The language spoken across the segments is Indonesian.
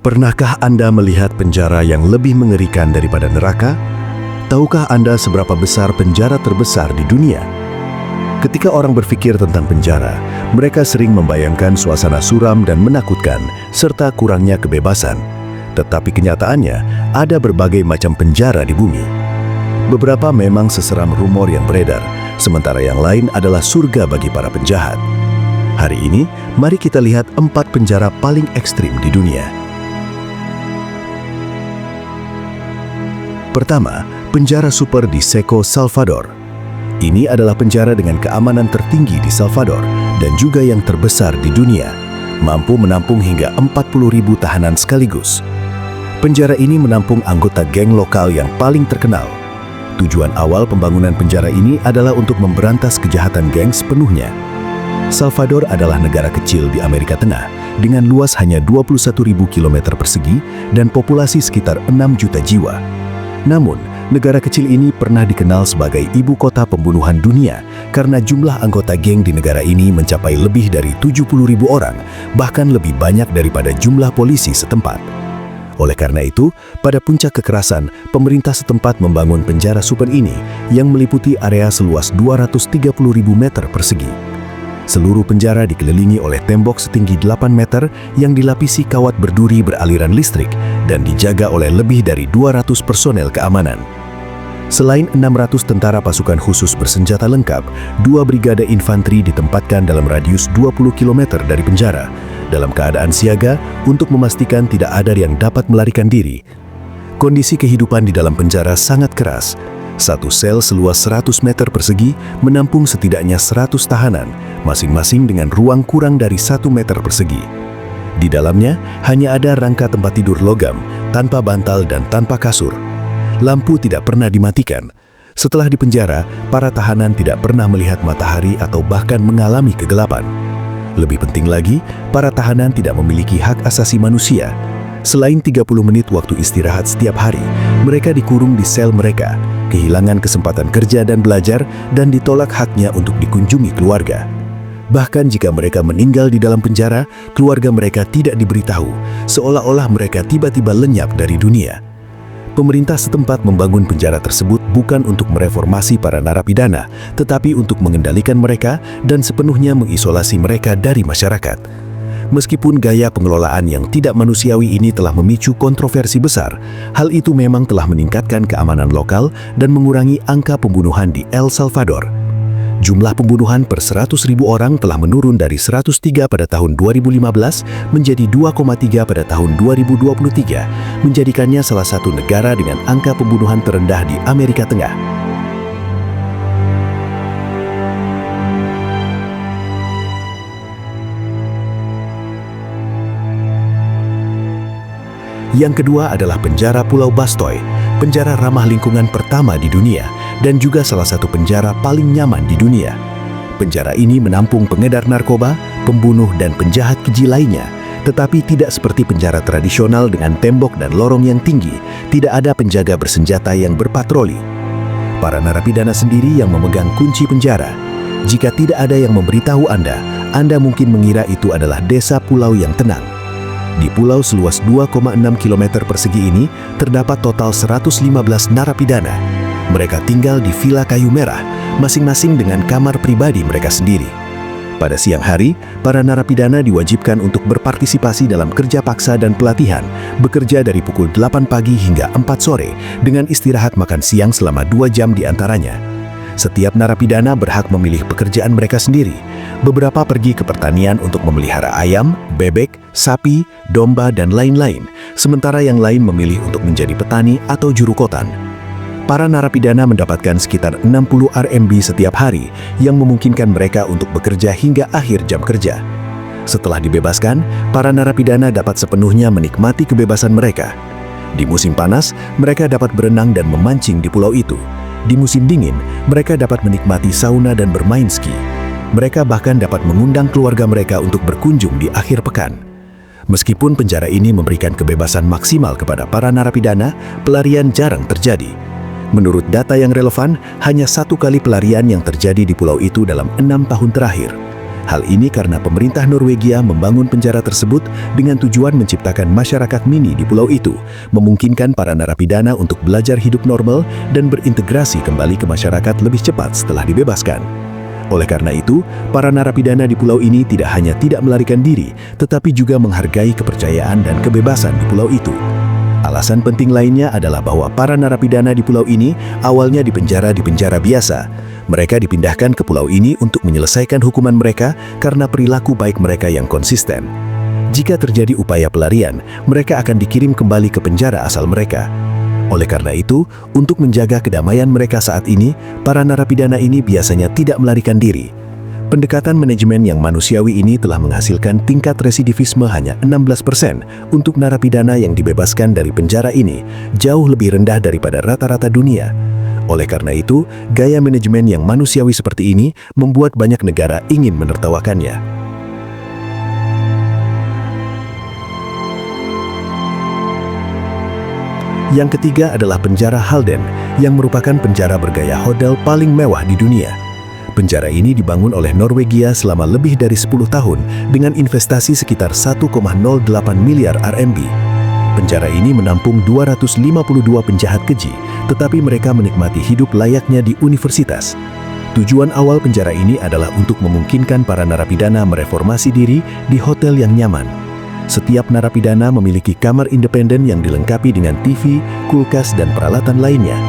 Pernahkah Anda melihat penjara yang lebih mengerikan daripada neraka? Tahukah Anda seberapa besar penjara terbesar di dunia? Ketika orang berpikir tentang penjara, mereka sering membayangkan suasana suram dan menakutkan, serta kurangnya kebebasan. Tetapi kenyataannya, ada berbagai macam penjara di bumi. Beberapa memang seseram rumor yang beredar, sementara yang lain adalah surga bagi para penjahat. Hari ini, mari kita lihat 4 penjara paling ekstrim di dunia. Pertama, penjara super di Seco, Salvador. Ini adalah penjara dengan keamanan tertinggi di Salvador dan juga yang terbesar di dunia, mampu menampung hingga 40.000 tahanan sekaligus. Penjara ini menampung anggota geng lokal yang paling terkenal. Tujuan awal pembangunan penjara ini adalah untuk memberantas kejahatan geng sepenuhnya. Salvador adalah negara kecil di Amerika Tengah dengan luas hanya 21.000 km persegi dan populasi sekitar 6 juta jiwa. Namun, negara kecil ini pernah dikenal sebagai ibu kota pembunuhan dunia karena jumlah anggota geng di negara ini mencapai lebih dari 70.000 orang, bahkan lebih banyak daripada jumlah polisi setempat. Oleh karena itu, pada puncak kekerasan, pemerintah setempat membangun penjara super ini yang meliputi area seluas 230.000 meter persegi. Seluruh penjara dikelilingi oleh tembok setinggi 8 meter yang dilapisi kawat berduri beraliran listrik dan dijaga oleh lebih dari 200 personel keamanan. Selain 600 tentara pasukan khusus bersenjata lengkap, 2 brigade infanteri ditempatkan dalam radius 20 km dari penjara, dalam keadaan siaga untuk memastikan tidak ada yang dapat melarikan diri. Kondisi kehidupan di dalam penjara sangat keras. Satu sel seluas 100 meter persegi menampung setidaknya 100 tahanan, masing-masing dengan ruang kurang dari 1 meter persegi. Di dalamnya hanya ada rangka tempat tidur logam, tanpa bantal dan tanpa kasur. Lampu tidak pernah dimatikan. Setelah dipenjara, para tahanan tidak pernah melihat matahari atau bahkan mengalami kegelapan. Lebih penting lagi, para tahanan tidak memiliki hak asasi manusia. Selain 30 menit waktu istirahat setiap hari, mereka dikurung di sel mereka, kehilangan kesempatan kerja dan belajar, dan ditolak haknya untuk dikunjungi keluarga. Bahkan jika mereka meninggal di dalam penjara, keluarga mereka tidak diberitahu, seolah-olah mereka tiba-tiba lenyap dari dunia. Pemerintah setempat membangun penjara tersebut bukan untuk mereformasi para narapidana, tetapi untuk mengendalikan mereka dan sepenuhnya mengisolasi mereka dari masyarakat. Meskipun gaya pengelolaan yang tidak manusiawi ini telah memicu kontroversi besar, hal itu memang telah meningkatkan keamanan lokal dan mengurangi angka pembunuhan di El Salvador. Jumlah pembunuhan per 100.000 orang telah menurun dari 103 pada tahun 2015 menjadi 2,3 pada tahun 2023, menjadikannya salah satu negara dengan angka pembunuhan terendah di Amerika Tengah. Yang kedua adalah penjara Pulau Bastoy, penjara ramah lingkungan pertama di dunia dan juga salah satu penjara paling nyaman di dunia. Penjara ini menampung pengedar narkoba, pembunuh dan penjahat keji lainnya, tetapi tidak seperti penjara tradisional dengan tembok dan lorong yang tinggi, tidak ada penjaga bersenjata yang berpatroli. Para narapidana sendiri yang memegang kunci penjara. Jika tidak ada yang memberitahu Anda mungkin mengira itu adalah desa pulau yang tenang. Di pulau seluas 2,6 km persegi ini, terdapat total 115 narapidana. Mereka tinggal di villa kayu merah, masing-masing dengan kamar pribadi mereka sendiri. Pada siang hari, para narapidana diwajibkan untuk berpartisipasi dalam kerja paksa dan pelatihan, bekerja dari pukul 8 pagi hingga 4 sore, dengan istirahat makan siang selama 2 jam di antaranya. Setiap narapidana berhak memilih pekerjaan mereka sendiri. Beberapa pergi ke pertanian untuk memelihara ayam, bebek, sapi, domba, dan lain-lain, sementara yang lain memilih untuk menjadi petani atau juru kotan. Para narapidana mendapatkan sekitar 60 RMB setiap hari yang memungkinkan mereka untuk bekerja hingga akhir jam kerja. Setelah dibebaskan, para narapidana dapat sepenuhnya menikmati kebebasan mereka. Di musim panas, mereka dapat berenang dan memancing di pulau itu. Di musim dingin, mereka dapat menikmati sauna dan bermain ski. Mereka bahkan dapat mengundang keluarga mereka untuk berkunjung di akhir pekan. Meskipun penjara ini memberikan kebebasan maksimal kepada para narapidana, pelarian jarang terjadi. Menurut data yang relevan, hanya 1 kali pelarian yang terjadi di pulau itu dalam 6 tahun terakhir. Hal ini karena pemerintah Norwegia membangun penjara tersebut dengan tujuan menciptakan masyarakat mini di pulau itu, memungkinkan para narapidana untuk belajar hidup normal dan berintegrasi kembali ke masyarakat lebih cepat setelah dibebaskan. Oleh karena itu, para narapidana di pulau ini tidak hanya tidak melarikan diri, tetapi juga menghargai kepercayaan dan kebebasan di pulau itu. Alasan penting lainnya adalah bahwa para narapidana di pulau ini awalnya dipenjara di penjara biasa. Mereka dipindahkan ke pulau ini untuk menyelesaikan hukuman mereka karena perilaku baik mereka yang konsisten. Jika terjadi upaya pelarian, mereka akan dikirim kembali ke penjara asal mereka. Oleh karena itu, untuk menjaga kedamaian mereka saat ini, para narapidana ini biasanya tidak melarikan diri. Pendekatan manajemen yang manusiawi ini telah menghasilkan tingkat residivisme hanya 16% untuk narapidana yang dibebaskan dari penjara ini, jauh lebih rendah daripada rata-rata dunia. Oleh karena itu, gaya manajemen yang manusiawi seperti ini membuat banyak negara ingin menertawakannya. Yang ketiga adalah penjara Halden, yang merupakan penjara bergaya hotel paling mewah di dunia. Penjara ini dibangun oleh Norwegia selama lebih dari 10 tahun dengan investasi sekitar 1,08 miliar RMB. Penjara ini menampung 252 penjahat keji, tetapi mereka menikmati hidup layaknya di universitas. Tujuan awal penjara ini adalah untuk memungkinkan para narapidana mereformasi diri di hotel yang nyaman. Setiap narapidana memiliki kamar independen yang dilengkapi dengan TV, kulkas, dan peralatan lainnya.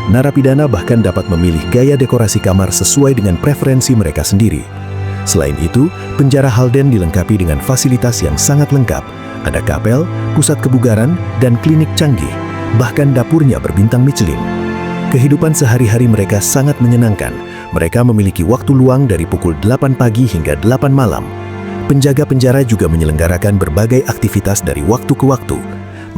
Narapidana bahkan dapat memilih gaya dekorasi kamar sesuai dengan preferensi mereka sendiri. Selain itu, penjara Halden dilengkapi dengan fasilitas yang sangat lengkap. Ada kapel, pusat kebugaran, dan klinik canggih. Bahkan dapurnya berbintang Michelin. Kehidupan sehari-hari mereka sangat menyenangkan. Mereka memiliki waktu luang dari pukul 8 pagi hingga 8 malam. Penjaga penjara juga menyelenggarakan berbagai aktivitas dari waktu ke waktu.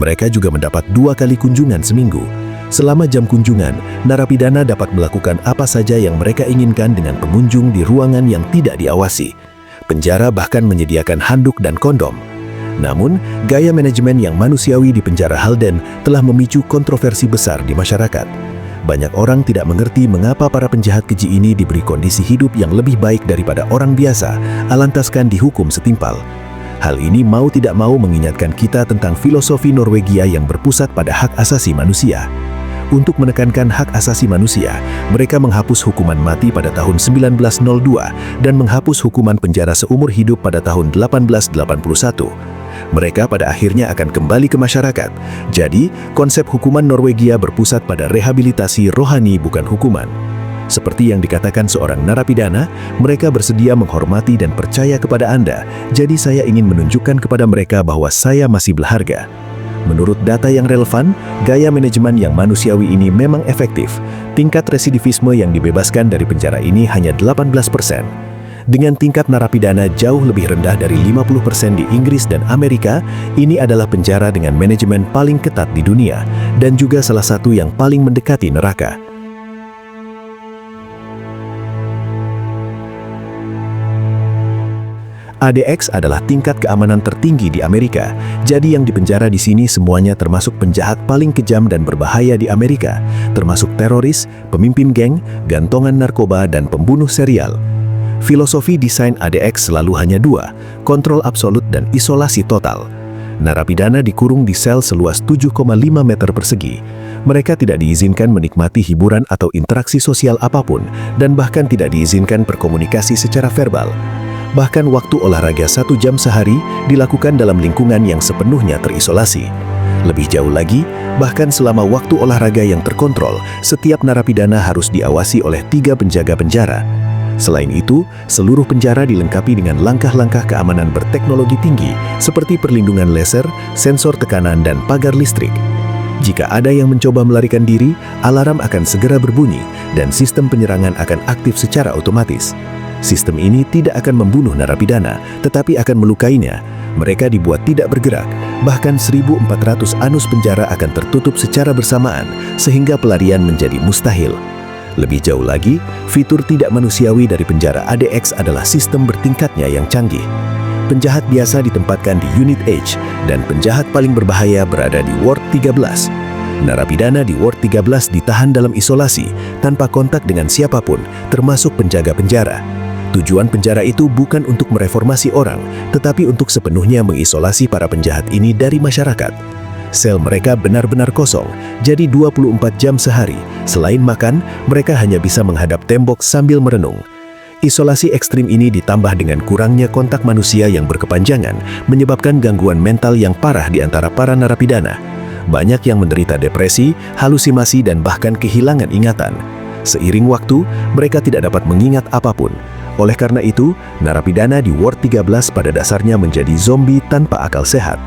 Mereka juga mendapat 2 kali kunjungan seminggu. Selama jam kunjungan, narapidana dapat melakukan apa saja yang mereka inginkan dengan pengunjung di ruangan yang tidak diawasi. Penjara bahkan menyediakan handuk dan kondom. Namun, gaya manajemen yang manusiawi di penjara Halden telah memicu kontroversi besar di masyarakat. Banyak orang tidak mengerti mengapa para penjahat keji ini diberi kondisi hidup yang lebih baik daripada orang biasa, alantaskan dihukum setimpal. Hal ini mau tidak mau mengingatkan kita tentang filosofi Norwegia yang berpusat pada hak asasi manusia. Untuk menekankan hak asasi manusia, mereka menghapus hukuman mati pada tahun 1902 dan menghapus hukuman penjara seumur hidup pada tahun 1881. Mereka pada akhirnya akan kembali ke masyarakat. Jadi, konsep hukuman Norwegia berpusat pada rehabilitasi rohani bukan hukuman. Seperti yang dikatakan seorang narapidana, mereka bersedia menghormati dan percaya kepada Anda. Jadi saya ingin menunjukkan kepada mereka bahwa saya masih berharga. Menurut data yang relevan, gaya manajemen yang manusiawi ini memang efektif. Tingkat residivisme yang dibebaskan dari penjara ini hanya 18%. Dengan tingkat narapidana jauh lebih rendah dari 50% di Inggris dan Amerika, ini adalah penjara dengan manajemen paling ketat di dunia dan juga salah satu yang paling mendekati neraka. ADX adalah tingkat keamanan tertinggi di Amerika. Jadi yang dipenjara di sini semuanya termasuk penjahat paling kejam dan berbahaya di Amerika, termasuk teroris, pemimpin geng, gantongan narkoba, dan pembunuh serial. Filosofi desain ADX selalu hanya 2, kontrol absolut dan isolasi total. Narapidana dikurung di sel seluas 7,5 meter persegi. Mereka tidak diizinkan menikmati hiburan atau interaksi sosial apapun, dan bahkan tidak diizinkan berkomunikasi secara verbal. Bahkan waktu olahraga 1 jam sehari dilakukan dalam lingkungan yang sepenuhnya terisolasi. Lebih jauh lagi, bahkan selama waktu olahraga yang terkontrol, setiap narapidana harus diawasi oleh 3 penjaga penjara. Selain itu, seluruh penjara dilengkapi dengan langkah-langkah keamanan berteknologi tinggi seperti perlindungan laser, sensor tekanan, dan pagar listrik. Jika ada yang mencoba melarikan diri, alarm akan segera berbunyi dan sistem penyerangan akan aktif secara otomatis. Sistem ini tidak akan membunuh narapidana, tetapi akan melukainya. Mereka dibuat tidak bergerak, bahkan 1.400 anus penjara akan tertutup secara bersamaan, sehingga pelarian menjadi mustahil. Lebih jauh lagi, fitur tidak manusiawi dari penjara ADX adalah sistem bertingkatnya yang canggih. Penjahat biasa ditempatkan di unit H, dan penjahat paling berbahaya berada di Ward 13. Narapidana di Ward 13 ditahan dalam isolasi, tanpa kontak dengan siapapun, termasuk penjaga penjara. Tujuan penjara itu bukan untuk mereformasi orang, tetapi untuk sepenuhnya mengisolasi para penjahat ini dari masyarakat. Sel mereka benar-benar kosong, jadi 24 jam sehari. Selain makan, mereka hanya bisa menghadap tembok sambil merenung. Isolasi ekstrim ini ditambah dengan kurangnya kontak manusia yang berkepanjangan, menyebabkan gangguan mental yang parah di antara para narapidana. Banyak yang menderita depresi, halusinasi, dan bahkan kehilangan ingatan. Seiring waktu, mereka tidak dapat mengingat apapun. Oleh karena itu, narapidana di Ward 13 pada dasarnya menjadi zombie tanpa akal sehat.